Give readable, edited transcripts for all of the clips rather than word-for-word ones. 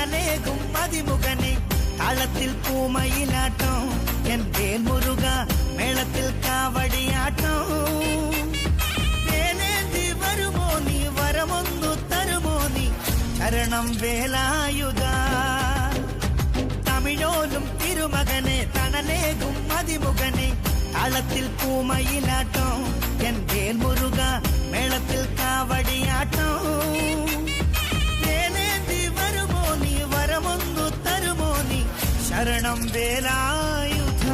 തണലേകും അതിമുഖനെ താളത്തിൽ പൂമയിലാട്ടം എൻ വേൽ മുരുക മേളത്തിൽ കാവടിയാട്ടം വേലേന്തി വരുമോ നീ വരമൊന്നു തരുമോ നീ ശരണം വേലായുധ തമിഴോലും തിരുമകനെ തണലേകും അതിമുഖനെ താളത്തിൽ പൂമയിലാട്ടം എൻ വേൽ മുരുക മേളത്തിൽ കാവടിയാട്ടം വേലേന്തി വരുമോ നീ വരമൊന്നു തരുമോ നീ ശരണം വേലായുധ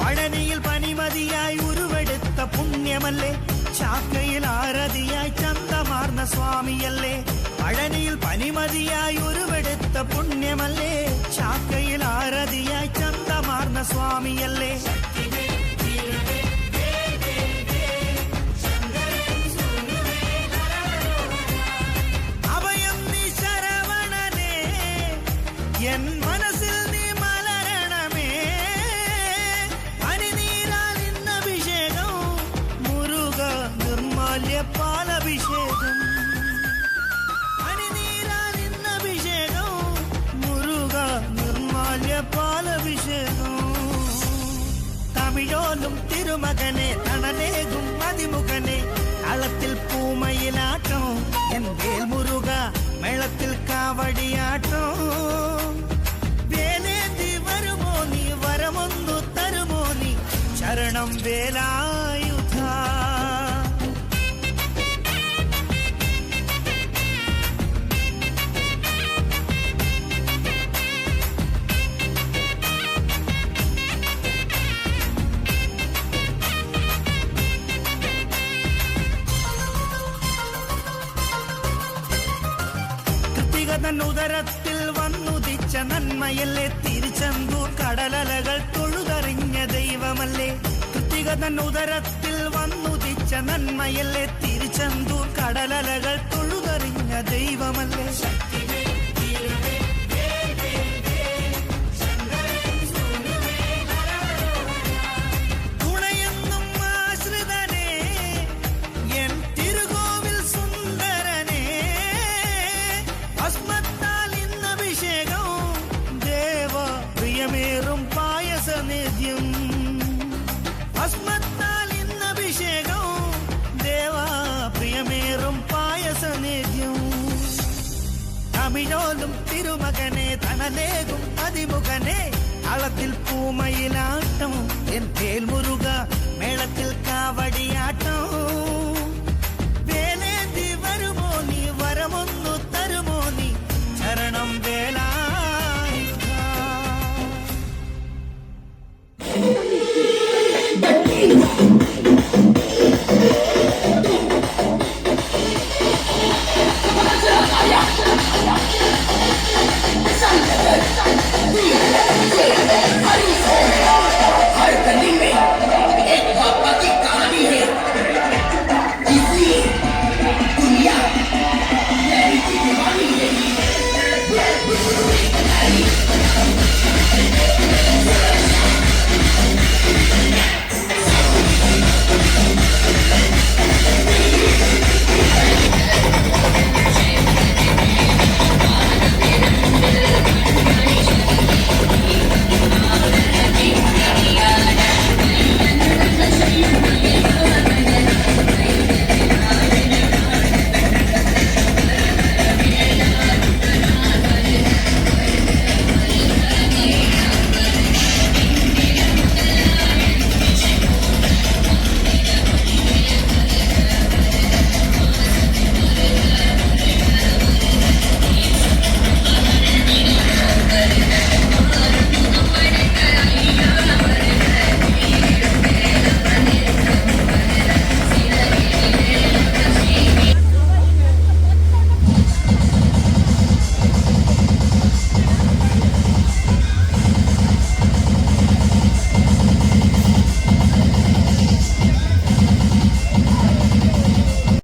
പഴനിയിൽ പനിമതിയായി ഉരുവെടുത്ത പുണ്യമല്ലേ ചാക്കയിൽ ആരതിയായി ചന്തമാർന്ന സ്വാമിയല്ലേ പഴനിയിൽ പനിമതിയായി ഉരുവെടുത്ത പുണ്യമല്ലേ ചാക്കയിൽ ആരതിയായി ചന്തമാർന്ന സ്വാമിയല്ലേ അഭയം നീ ശരവണനേ എൻ മനസ്സിൽ നീ മലരണമേ അനിനീരാലിന്നഭിഷേകം മുരുക നിർമാല്യപാലഭിഷേകം അനിനീരാലിന്നഭിഷേകം മുരുക നിർമാല്യപാലഭിഷേകം തമിഴോലും തിരുമകനെ തണലേകും അതിമുഖനെ താളത്തിൽ പൂമയിലാട്ടം എൻ വേൽ മുരുക മേളത്തിൽ കാവടിയാട്ടം വേലേന്തി വരുമോ നീ വരമൊന്നു തരുമോ നീ ശരണം വേലായുധ ഉദരത്തിൽ വന്നുദിച്ച നന്മയല്ലേ തിരുച്ചെന്തൂർ കടലലകൾ തൊഴുതറിഞ്ഞ ദൈവമല്ലേ കൃത്തികതൻ ഉദരത്തിൽ വന്നുദിച്ച നന്മയല്ലേ തിരുച്ചെന്തൂർ കടലലകൾ തൊഴുതറിഞ്ഞ ദൈവമല്ലേ തുണയെന്നും ആശ്രിതനേ എൻ തിരുകോവിൽ സുന്ദരനേ ഭസ്മത്താൽ ഇന്നഭിഷേകം ദേവ പ്രിയമേറും പായസനേദ്യം ഭസ്മത്താൽ ഇന്നഭിഷേകം ദേവ പ്രിയമേറും പായസനേദ്യം തമിഴോലും തിരുമകനെ തണലേകും അതിമുഖനെ താളത്തിൽ പൂമയിലാട്ടം എൻ വേൽ മുരുക മേളത്തിൽ കാവടിയാട്ടം